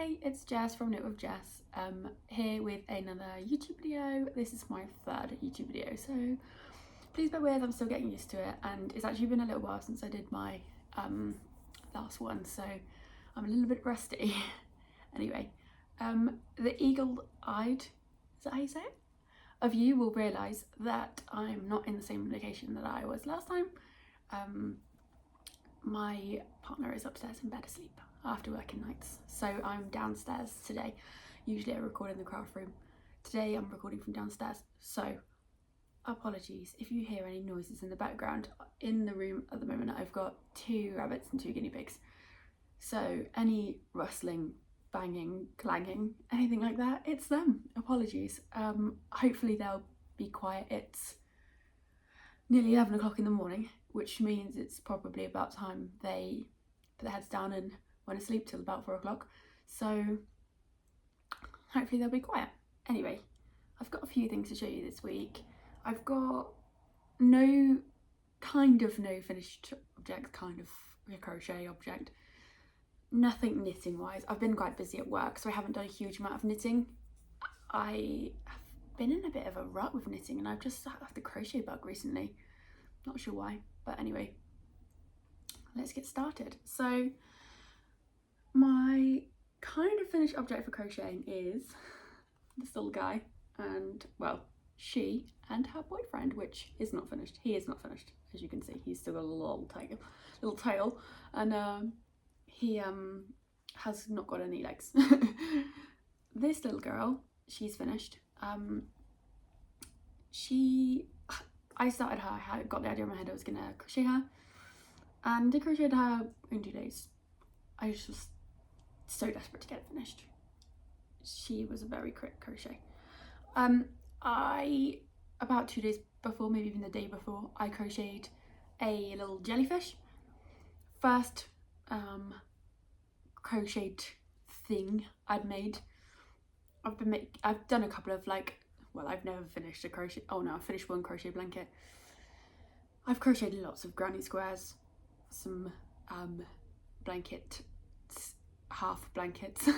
Hey, it's Jess from Knit with Jess, here with another YouTube video. This is my third YouTube video, so please bear with, I'm still getting used to it, and it's actually been a little while since I did my last one, so I'm a little bit rusty. Anyway, the eagle-eyed, is that how you say it? Of you will realise that I'm not in the same location that I was last time. My partner is upstairs in bed asleep after working nights, so I'm downstairs today. Usually I record in the craft room. Today I'm recording from downstairs, so apologies if you hear any noises in the background. In the room at the moment I've got 2 rabbits and 2 guinea pigs, so any rustling, banging, clanging, anything like that, it's them. Apologies. Hopefully they'll be quiet. It's nearly 11 o'clock in the morning, which means it's probably about time they put their heads down and went to sleep till about 4 o'clock. So hopefully they'll be quiet. Anyway, I've got a few things to show you this week. I've got no finished object, kind of a crochet object. Nothing knitting wise. I've been quite busy at work, so I haven't done a huge amount of knitting. I have been in a bit of a rut with knitting, and I've just had the crochet bug recently. Not sure why, but anyway, let's get started. So my kind of finished object for crocheting is this little guy, and well, she and her boyfriend, which is not finished. He is not finished, as you can see. He's still got a little tail, and he has not got any legs. This little girl, she's finished. I started her, I got the idea in my head I was gonna crochet her, and I crocheted her in 2 days. I was just so desperate to get it finished. She was a very quick crochet. About 2 days before, maybe even the day before, I crocheted a little jellyfish. First crocheted thing I'd made. I've done a couple of I've never finished a crochet. Oh no, I finished one crochet blanket. I've crocheted lots of granny squares, some blanket, half blankets.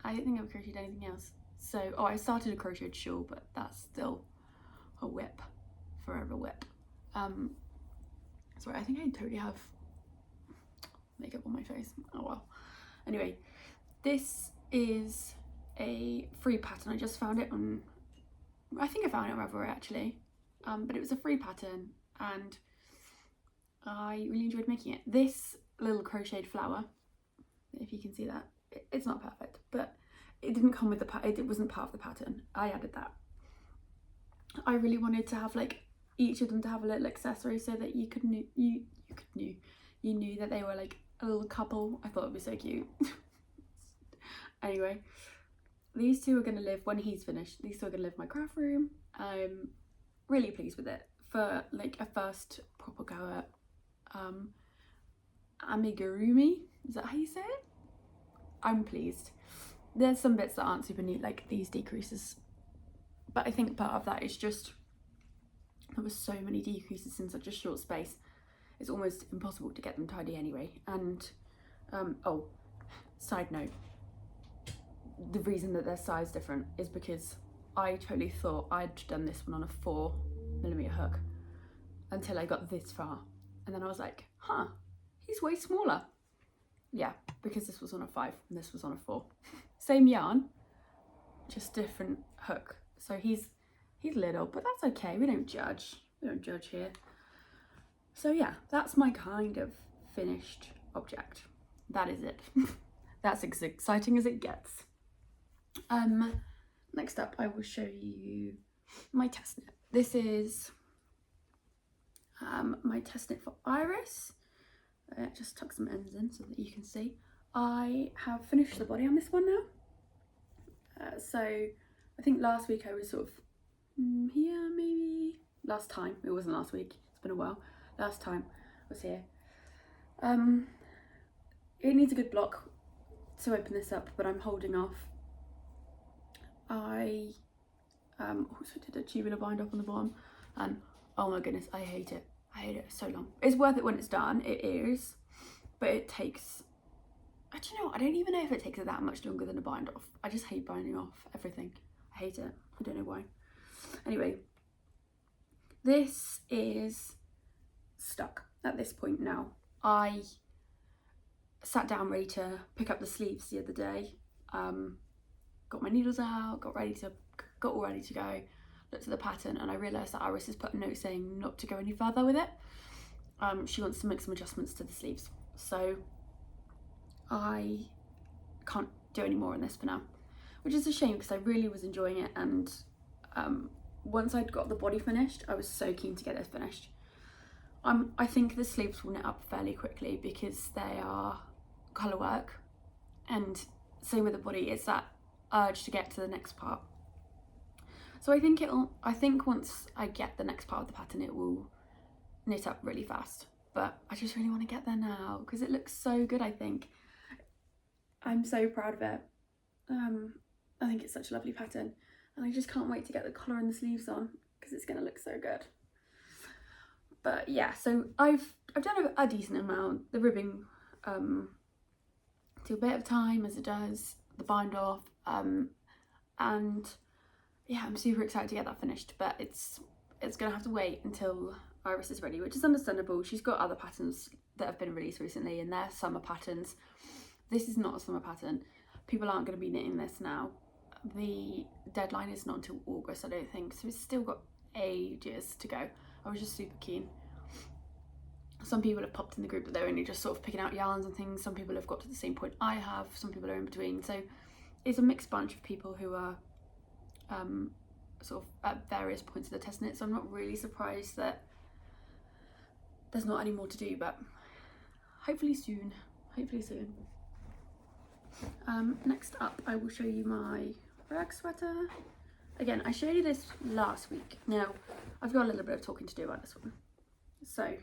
I don't think I've crocheted anything else. So, I started a crocheted shawl, but that's still a whip, forever whip. Sorry, I think I totally have makeup on my face. Oh well. Anyway, this is a free pattern. I just found it on, I think I found it on Ravelry actually, but it was a free pattern and I really enjoyed making it. This little crocheted flower, if you can see that, it's not perfect, but it didn't come with the it wasn't part of the pattern. I added that. I really wanted to have each of them to have a little accessory so that you knew that they were like a little couple. I thought it was so cute. Anyway, these two are going to live, when he's finished, these two are going to live in my craft room. I'm really pleased with it for a first proper go at amigurumi. Is that how you say it? I'm pleased. There's some bits that aren't super neat, like these decreases, but I think part of that is just there was so many decreases in such a short space. It's almost impossible to get them tidy anyway. And oh, side note, the reason that they're size different is because I totally thought I'd done this one on a 4mm hook until I got this far, and then I was like, huh, he's way smaller. Yeah, because this was on a 5 and this was on a 4. Same yarn, just different hook. So he's little, but that's okay. We don't judge here. So yeah, that's my kind of finished object. That is it. That's as exciting as it gets. Next up I will show you my test knit. This is my test knit for Iris. Just tuck some ends in so that you can see. I have finished the body on this one now. So I think last week I was sort of here, maybe. Last time, it wasn't last week, it's been a while. Last time I was here. It needs a good block to open this up, but I'm holding off. I also did a tubular bind off on the bottom, and oh my goodness, I hate it. I hate it so long. It's worth it when it's done, it is, but it takes do you know, I don't even know if it takes it that much longer than a bind off. I just hate binding off everything. I hate it. I don't know why. Anyway, this is stuck at this point now. I sat down ready to pick up the sleeves the other day. Got my needles out, got all ready to go. Looked at the pattern and I realised that Iris has put a note saying not to go any further with it. She wants to make some adjustments to the sleeves. So I can't do any more on this for now, which is a shame because I really was enjoying it, and once I'd got the body finished, I was so keen to get this finished. I think the sleeves will knit up fairly quickly because they are colour work, and same with the body, it's that urge to get to the next part. So I think once I get the next part of the pattern, it will knit up really fast. But I just really want to get there now because it looks so good, I think. I'm so proud of it. I think it's such a lovely pattern, and I just can't wait to get the collar and the sleeves on because it's going to look so good. But yeah, so I've done a decent amount. The ribbing took a bit of time, as it does, the bind off, and yeah, I'm super excited to get that finished, but it's gonna have to wait until Iris is ready, which is understandable. She's got other patterns that have been released recently, and they're summer patterns. This is not a summer pattern. People aren't going to be knitting this now. The deadline is not until August, I don't think, so it's still got ages to go. I was just super keen. Some people have popped in the group that they're only just sort of picking out yarns and things. Some people have got to the same point I have. Some people are in between. So it's a mixed bunch of people who are sort of at various points of the test knit. So I'm not really surprised that there's not any more to do, but hopefully soon. Hopefully soon. Next up, I will show you my rag sweater. Again, I showed you this last week. Now, I've got a little bit of talking to do about this one. So,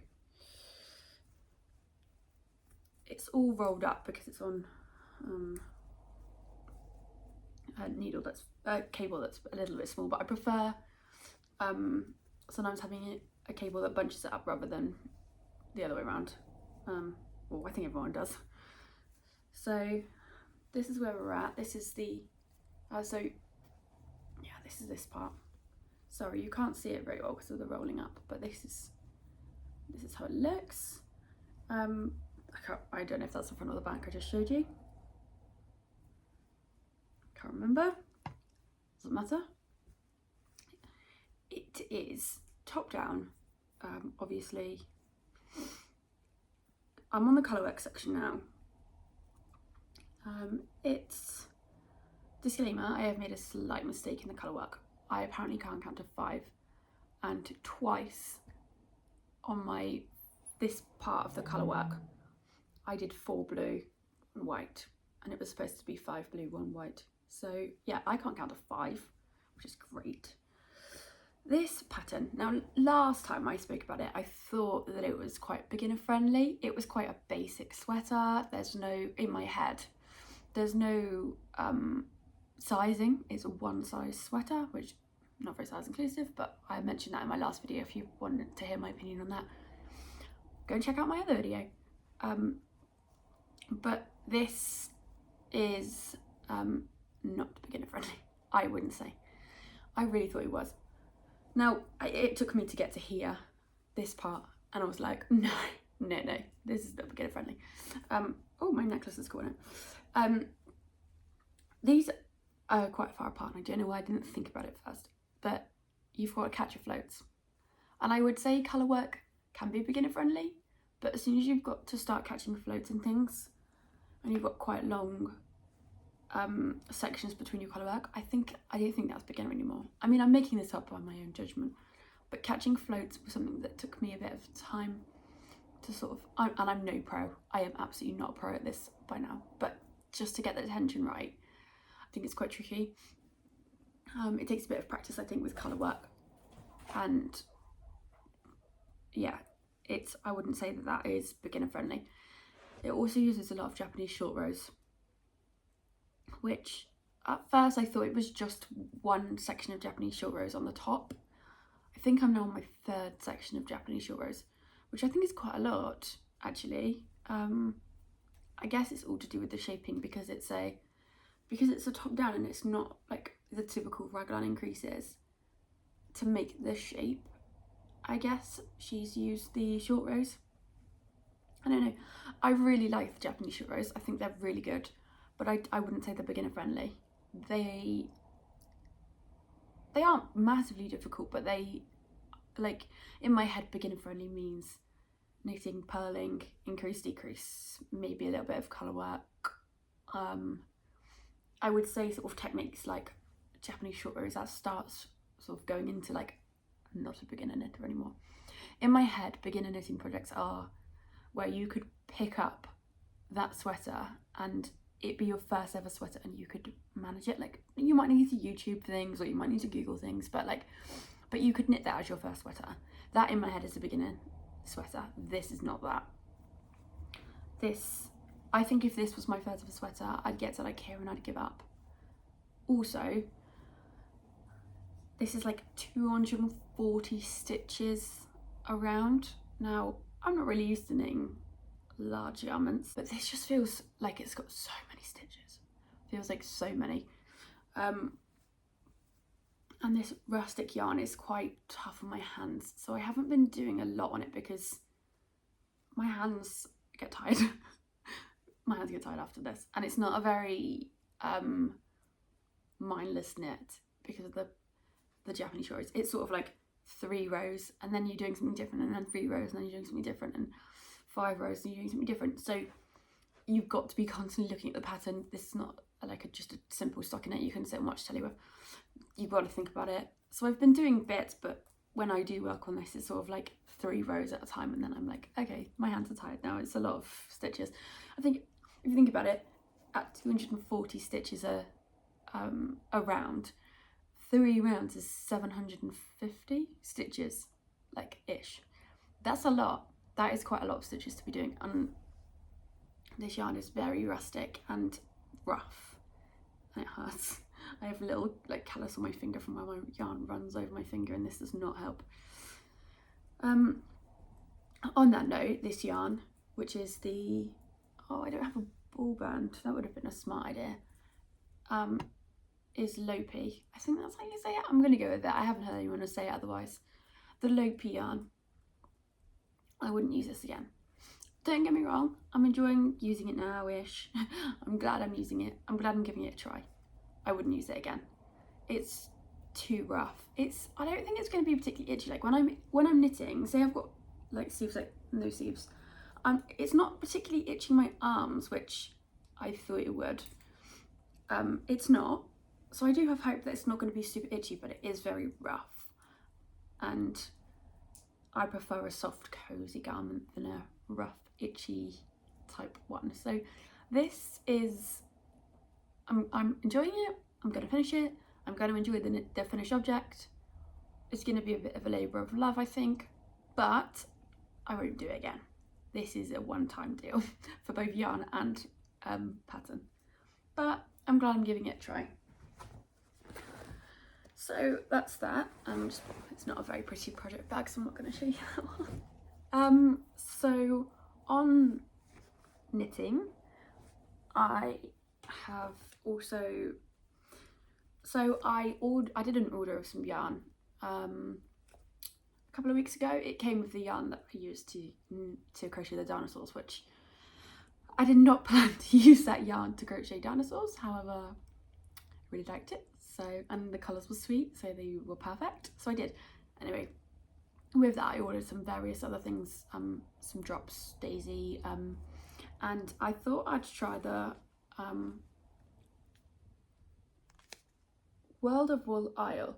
it's all rolled up because it's on a cable that's a little bit small, but I prefer sometimes having a cable that bunches it up rather than the other way around. Well, I think everyone does. So this is where we're at. This is the this is this part. Sorry, you can't see it very well because of the rolling up, but this is how it looks. I don't know if that's the front or the back. I just showed you. Can't remember. Doesn't matter. It is top down. Obviously, I'm on the colourwork section now. It's disclaimer, I have made a slight mistake in the colourwork. I apparently can't count to 5, and twice on this part of the colourwork I did 4 blue and white, and it was supposed to be 5 blue, 1 white. So yeah, I can't count to 5, which is great. This pattern, now last time I spoke about it, I thought that it was quite beginner friendly. It was quite a basic sweater. In my head, there's no sizing. It's a one size sweater, which not very size inclusive, but I mentioned that in my last video. If you wanted to hear my opinion on that, go and check out my other video. But this is not beginner friendly, I wouldn't say. I really thought it was. Now, it took me to get to here, this part, and I was like, no, this is not beginner friendly. Oh, my necklace is caught in it. These are quite far apart, and I don't know why I didn't think about it first, but you've got to catch your floats. And I would say colour work can be beginner friendly, but as soon as you've got to start catching floats and things, and you've got quite long sections between your colour work, I don't think that's beginner anymore. I mean, I'm making this up on my own judgment, but catching floats was something that took me a bit of time to sort of, and I'm no pro. I am absolutely not a pro at this by now, but just to get the tension right, I think it's quite tricky. It takes a bit of practice, I think, with colour work, and yeah, I wouldn't say that is beginner friendly. It also uses a lot of Japanese short rows, which at first I thought it was just one section of Japanese short rows on the top. I think I'm now on my 3rd section of Japanese short rows, which I think is quite a lot, actually. I guess it's all to do with the shaping, because it's a top down and it's not like the typical raglan increases. To make this shape, I guess she's used the short rows. I don't know, I really like the Japanese short rows. I think they're really good, but I wouldn't say they're beginner friendly. They aren't massively difficult, but they, like, in my head, beginner friendly means knitting, purling, increase, decrease, maybe a little bit of colour work. I would say sort of techniques like Japanese short rows, that starts sort of going into like not a beginner knitter anymore. In my head, beginner knitting projects are where you could pick up that sweater and it be your first ever sweater and you could manage it. Like, you might need to YouTube things or you might need to Google things, but you could knit that as your first sweater. That in my head is a beginner sweater. This is not that. I think if this was my first ever sweater, I'd get to like here and I'd give up. Also, this is like 240 stitches around. Now, I'm not really used to knitting large garments, but this just feels like it's got so many stitches. Feels like so many. And this rustic yarn is quite tough on my hands, so I haven't been doing a lot on it because my hands get tired. My hands get tired after this, and it's not a very mindless knit because of the Japanese short rows. It's sort of like 3 rows and then you're doing something different, and then 3 rows and then you're doing something different, and 5 rows and you're doing something different. So you've got to be constantly looking at the pattern. This is not like just a simple stockinette you can sit and watch telly with. You've got to think about it. So I've been doing bits, but when I do work on this, it's sort of like 3 rows at a time, and then I'm like, okay, my hands are tired now. It's a lot of stitches. I think if you think about it, at 240 stitches a round, 3 rounds is 750 stitches, like ish. That's a lot. That is quite a lot of stitches to be doing, and this yarn is very rustic and rough, and it hurts. I have a little like callus on my finger from where my yarn runs over my finger, and this does not help. On that note, this yarn, which is the, oh, I don't have a ball band, that would have been a smart idea, is Lopi. I think that's how you say it. I'm going to go with that. I haven't heard anyone say it otherwise. The Lopi yarn. I wouldn't use this again. Don't get me wrong, I'm enjoying using it now-ish. I'm glad I'm using it. I'm glad I'm giving it a try. I wouldn't use it again. It's too rough. I don't think it's going to be particularly itchy. Like when I'm knitting, say I've got like sleeves, like no sleeves, it's not particularly itching my arms, which I thought it would. It's not. So I do have hope that it's not going to be super itchy, but it is very rough. And I prefer a soft, cozy garment than a rough, itchy type one. So this is, I'm enjoying it. I'm going to finish it. I'm going to enjoy the finished object. It's going to be a bit of a labour of love, I think, but I won't do it again. This is a one-time deal for both yarn and pattern. But I'm glad I'm giving it a try. So that's that. It's not a very pretty project bag, so I'm not going to show you that one. So on knitting, I have also, so I did an order of some yarn a couple of weeks ago. It came with the yarn that I used to crochet the dinosaurs, which I did not plan to use that yarn to crochet dinosaurs. However, I really liked it. So, and the colours were sweet, so they were perfect. So I did. Anyway, with that I ordered some various other things, some drops, daisy, and I thought I'd try the World of Wool Isle,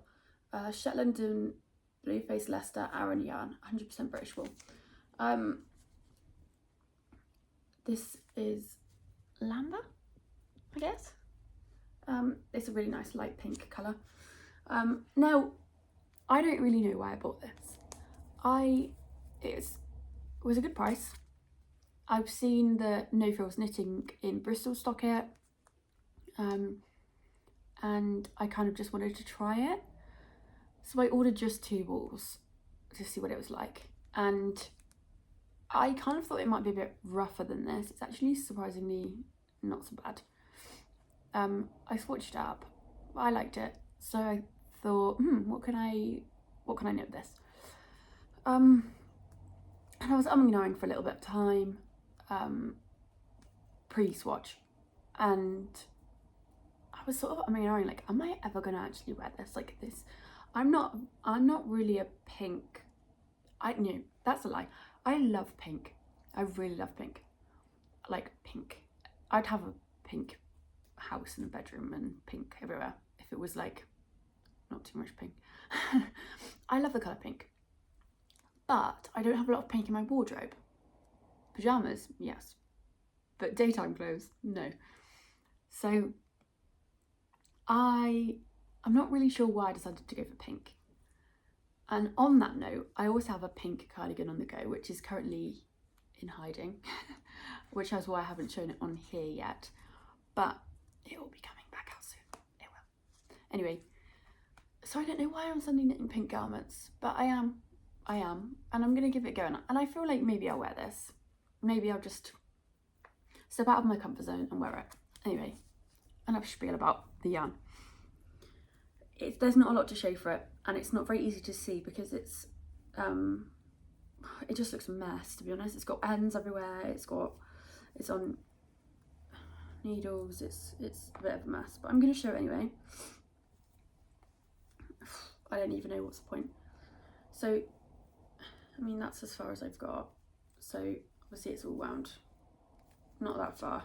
Shetland and Blueface Leicester Aran yarn, 100% British wool. This is Lamba, I guess. It's a really nice light pink colour. Now, I don't really know why I bought this. It was a good price. I've seen the No Frills Knitting in Bristol stock it, and I kind of just wanted to try it. So I ordered just 2 balls to see what it was like, and I kind of thought it might be a bit rougher than this. It's actually surprisingly not so bad. I swatched it up, but I liked it, so I thought, what can I knit with this? And I was umming and ahhing for a little bit of time, pre-swatch, and I was sort of umming and ahhing, like, am I ever gonna actually wear this? Like this, I'm not really a pink. No, that's a lie. I love pink. I really love pink. Like pink. I'd have a pink house in a bedroom and pink everywhere if it was like not too much pink. I love the colour pink, but I don't have a lot of pink in my wardrobe. Pyjamas, yes, but daytime clothes, no. So I'm not really sure why I decided to go for pink. And on that note, I also have a pink cardigan on the go, which is currently in hiding, which is why I haven't shown it on here yet, but it will be coming back out soon. It will. Anyway, so I don't know why I'm suddenly knitting pink garments, but I am, and I'm gonna give it a go. And I feel like maybe I'll wear this. Maybe I'll just step out of my comfort zone and wear it. Anyway, enough spiel about the yarn. There's not a lot to show for it, and it's not very easy to see because it's it just looks a mess, to be honest. It's got ends everywhere, it's on needles, it's a bit of a mess, but I'm going to show it anyway. I don't even know what's the point. So I mean, that's as far as I've got, so obviously it's all wound, not that far.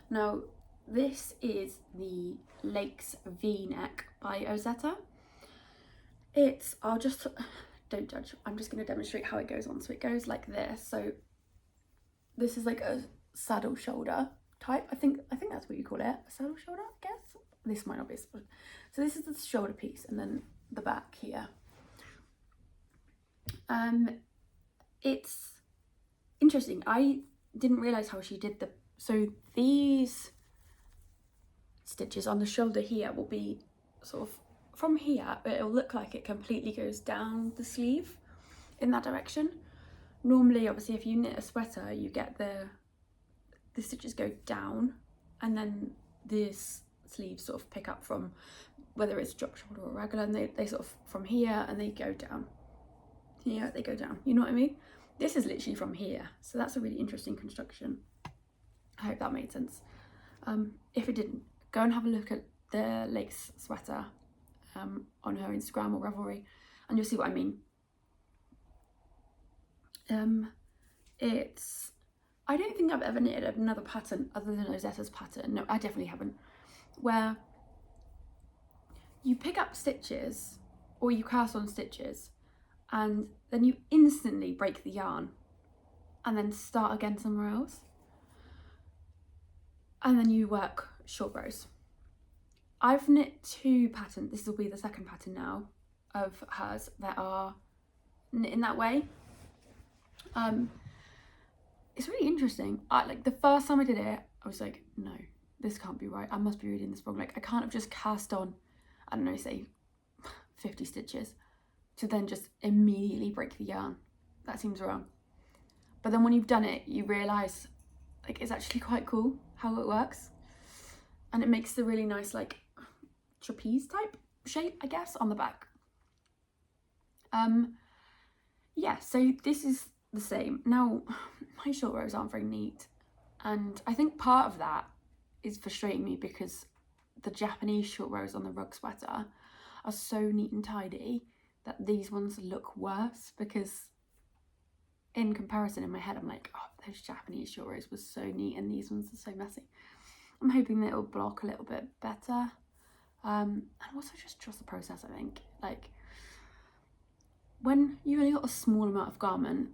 Now this is the Lakes V-neck by Ozetta. Don't judge, I'm just going to demonstrate how it goes on. So it goes like this. So this is like a saddle shoulder type. I think that's what you call it, a saddle shoulder, I guess. This might not be. So this is the shoulder piece, and then the back here. It's interesting. I didn't realize how she did so these stitches on the shoulder here will be sort of from here, it'll look like it completely goes down the sleeve in that direction. Normally, obviously, if you knit a sweater, you get the stitches go down, and then this sleeves sort of pick up from, whether it's drop shoulder or regular, and they sort of from here and they go down. Here they go down, you know what I mean? This is literally from here, so that's a really interesting construction. I hope that made sense. If it didn't, go and have a look at the Lakes sweater on her Instagram or Ravelry, and you'll see what I mean. I don't think I've ever knitted another pattern other than Ozetta's pattern. No, I definitely haven't. Where you pick up stitches or you cast on stitches and then you instantly break the yarn and then start again somewhere else. And then you work short rows. I've knit two patterns, this will be the second pattern now of hers that are knit in that way. It's really interesting. Like the first time I did it, I was like, no, this can't be right. I must be reading this wrong. Like I can't have just cast on, I don't know, say 50 stitches to then just immediately break the yarn. That seems wrong. But then when you've done it, you realise like it's actually quite cool how it works. And it makes the really nice like trapeze type shape, I guess, on the back. Yeah, so this is the same. Now, my short rows aren't very neat, and I think part of that is frustrating me because the Japanese short rows on the rug sweater are so neat and tidy that these ones look worse, because in comparison in my head I'm like, oh, those Japanese short rows were so neat and these ones are so messy. I'm hoping that it'll block a little bit better, and also just trust the process. I think like when you've only got a small amount of garment,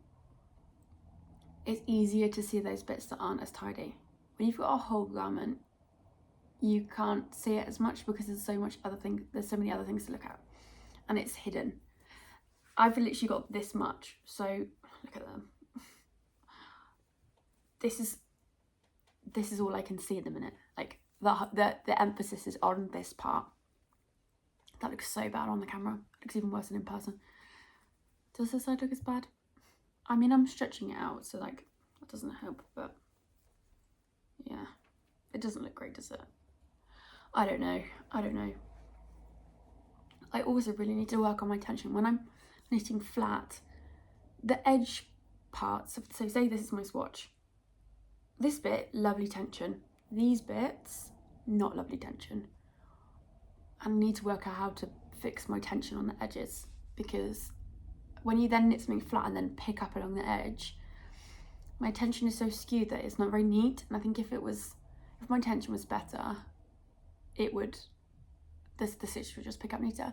it's easier to see those bits that aren't as tidy. When you've got a whole garment, you can't see it as much because there's so many other things to look at, and it's hidden. I've literally got this much, so look at them. This is all I can see at the minute. Like the emphasis is on this part. That looks so bad on the camera. It looks even worse than in person. Does this side look as bad? I mean, I'm stretching it out, so like that doesn't help, but yeah, it doesn't look great, does it? I don't know. I also really need to work on my tension when I'm knitting flat. The edge parts of, so say this is my swatch. This bit, lovely tension. These bits, not lovely tension. And I need to work out how to fix my tension on the edges, because when you then knit something flat and then pick up along the edge, my tension is so skewed that it's not very neat. And I think if my tension was better, it would, the stitch would just pick up neater.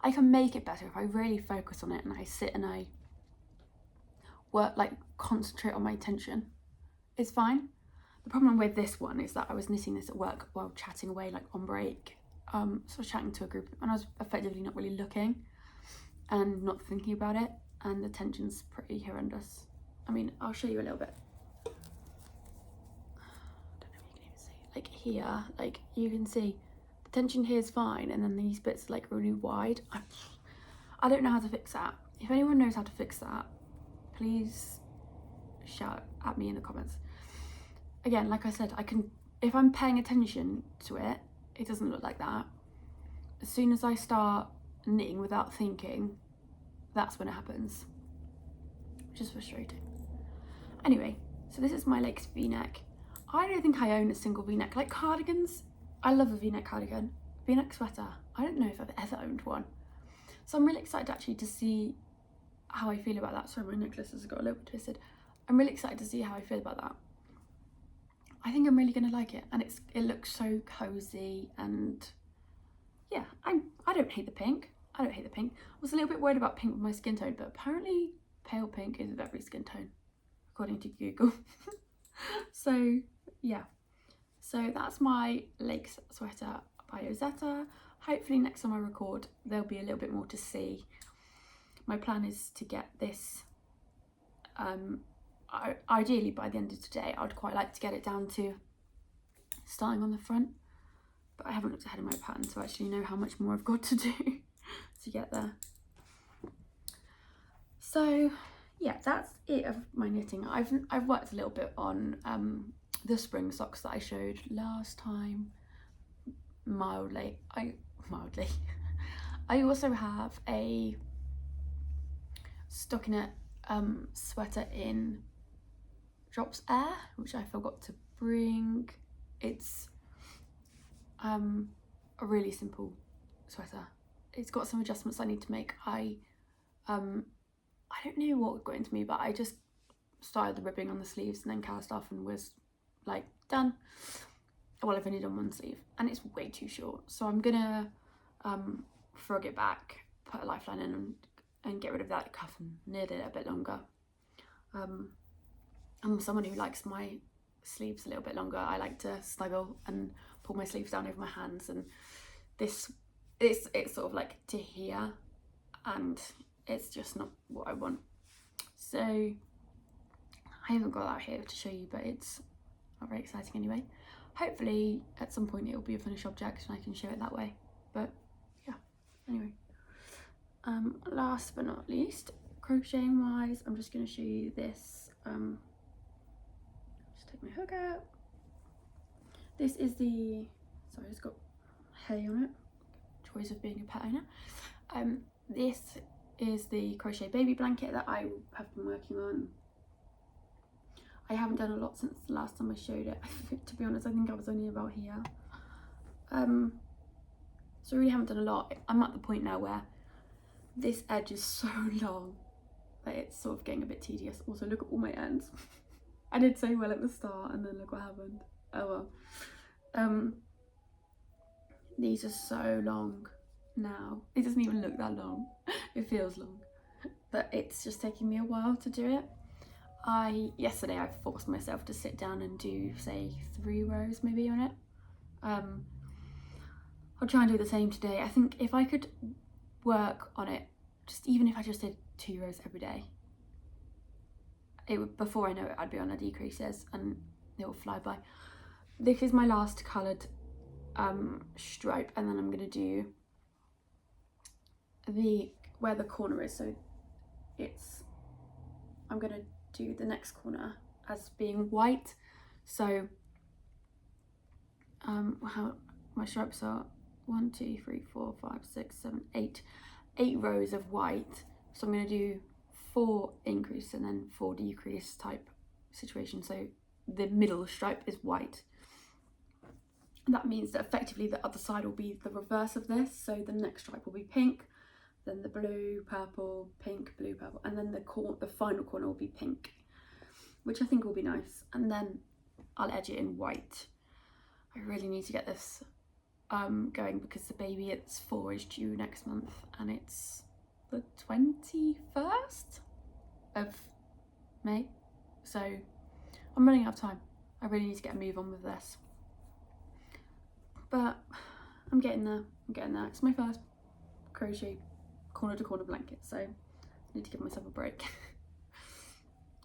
I can make it better if I really focus on it and I sit and I work, like concentrate on my tension. It's fine. The problem with this one is that I was knitting this at work while chatting away, like on break. So I was chatting to a group and I was effectively not really looking and not thinking about it, and the tension's pretty horrendous. I mean, I'll show you a little bit. I don't know if you can even see. Like here, like you can see the tension here is fine, and then these bits are like really wide. I don't know how to fix that. If anyone knows how to fix that, please shout at me in the comments. Again, like I said, I can, if I'm paying attention to it, it doesn't look like that. As soon as I start knitting without thinking, that's when it happens, which is frustrating. Anyway, so this is my lace v-neck. I don't think I own a single v-neck. Like cardigans, I love a v-neck cardigan. V-neck sweater, I don't know if I've ever owned one. So I'm really excited actually to see how I feel about that. Sorry, my necklace has got a little bit twisted. I'm really excited to see how I feel about that. I think I'm really gonna like it, and it looks so cozy, and yeah, I don't hate the pink. I was a little bit worried about pink with my skin tone, but apparently pale pink is with every skin tone, according to Google. So yeah, so that's my lace sweater by Ozetta. Hopefully next time I record there'll be a little bit more to see. My plan is to get this, ideally by the end of today. I'd quite like to get it down to starting on the front, but I haven't looked ahead of my pattern to actually know how much more I've got to do to get there. So yeah, that's it of my knitting. I've worked a little bit on the spring socks that I showed last time, mildly. I also have a stockinette sweater in Drops Air, which I forgot to bring. It's a really simple sweater. It's got some adjustments I need to make. I don't know what got into me, but I just started the ribbing on the sleeves and then cast off and was like done. Well, I've only done one sleeve and it's way too short, so I'm gonna frog it back, put a lifeline in and get rid of that cuff and knit it a bit longer. I'm someone who likes my sleeves a little bit longer. I like to snuggle and pull my sleeves down over my hands, and this it's sort of like to here, and it's just not what I want. So I haven't got that here to show you, but it's not very exciting anyway. Hopefully at some point it'll be a finished object and I can show it that way, but yeah, anyway. Last but not least, crocheting wise, I'm just going to show you this. Just take my hook out. This is the, sorry, it's got hay on it, joys of being a pet owner. This is the crochet baby blanket that I have been working on. I haven't done a lot since the last time I showed it. To be honest, I think I was only about here. So I really haven't done a lot. I'm at the point now where this edge is so long that it's sort of getting a bit tedious. Also, look at all my ends. I did so well at the start and then look what happened. Oh well. These are so long now. It doesn't even look that long. It feels long. But it's just taking me a while to do it. Yesterday I forced myself to sit down and do, say, 3 rows maybe on it. I'll try and do the same today. I think if I could work on it, just even if I just did 2 rows every day, it would, before I know it, I'd be on a decreases and it will fly by. This is my last coloured stripe, and then I'm going to do where the corner is, so it's I'm going to do the next corner as being white. So how my stripes are 1, 2, 3, 4, 5, 6, 7, 8 rows of white. So I'm going to do 4 increase and then 4 decrease type situation. So the middle stripe is white. That means that effectively the other side will be the reverse of this. So the next stripe will be pink, then the blue, purple, pink, blue, purple, and then the final corner will be pink, which I think will be nice. And then I'll edge it in white. I really need to get this going because the baby it's 4 is due next month, and it's the 21st of May. So I'm running out of time. I really need to get a move on with this. But I'm getting there. It's my first crochet corner to corner blanket, so I need to give myself a break.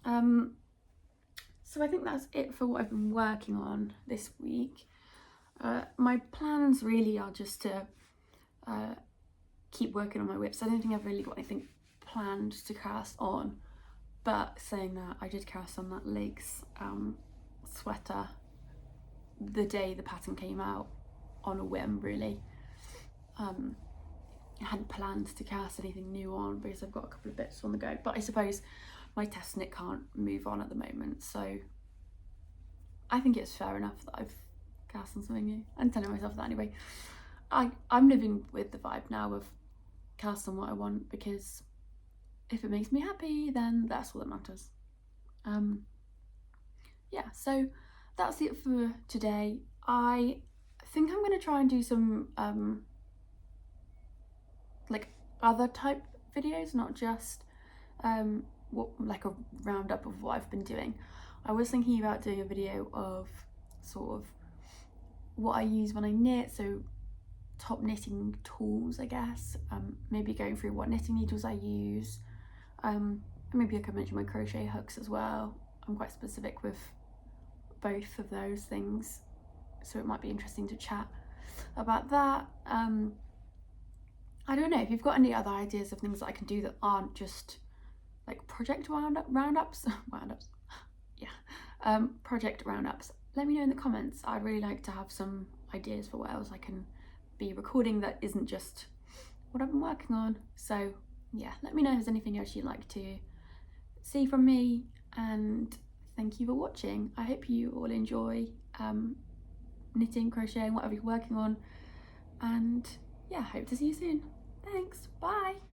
So I think that's it for what I've been working on this week. My plans really are just to keep working on my whips. I don't think I've really got anything planned to cast on, but saying that, I did cast on that lace sweater the day the pattern came out, on a whim really. I hadn't planned to cast anything new on because I've got a couple of bits on the go, but I suppose my test knit can't move on at the moment, so I think it's fair enough that I've cast on something new. I'm telling myself that anyway. I'm living with the vibe now of cast on what I want, because if it makes me happy, then that's all that matters. Yeah, so that's it for today. I think I'm going to try and do some like other type videos, not just like a roundup of what I've been doing. I was thinking about doing a video of sort of what I use when I knit, so top knitting tools, I guess. Maybe going through what knitting needles I use. Maybe I could mention my crochet hooks as well. I'm quite specific with both of those things, so it might be interesting to chat about that. I don't know if you've got any other ideas of things that I can do that aren't just like project roundups. Yeah, project roundups. Let me know in the comments. I'd really like to have some ideas for what else I can be recording that isn't just what I've been working on. So yeah, let me know if there's anything else you'd like to see from me, and thank you for watching. I hope you all enjoy knitting, crocheting, whatever you're working on, and yeah, hope to see you soon. Thanks, bye.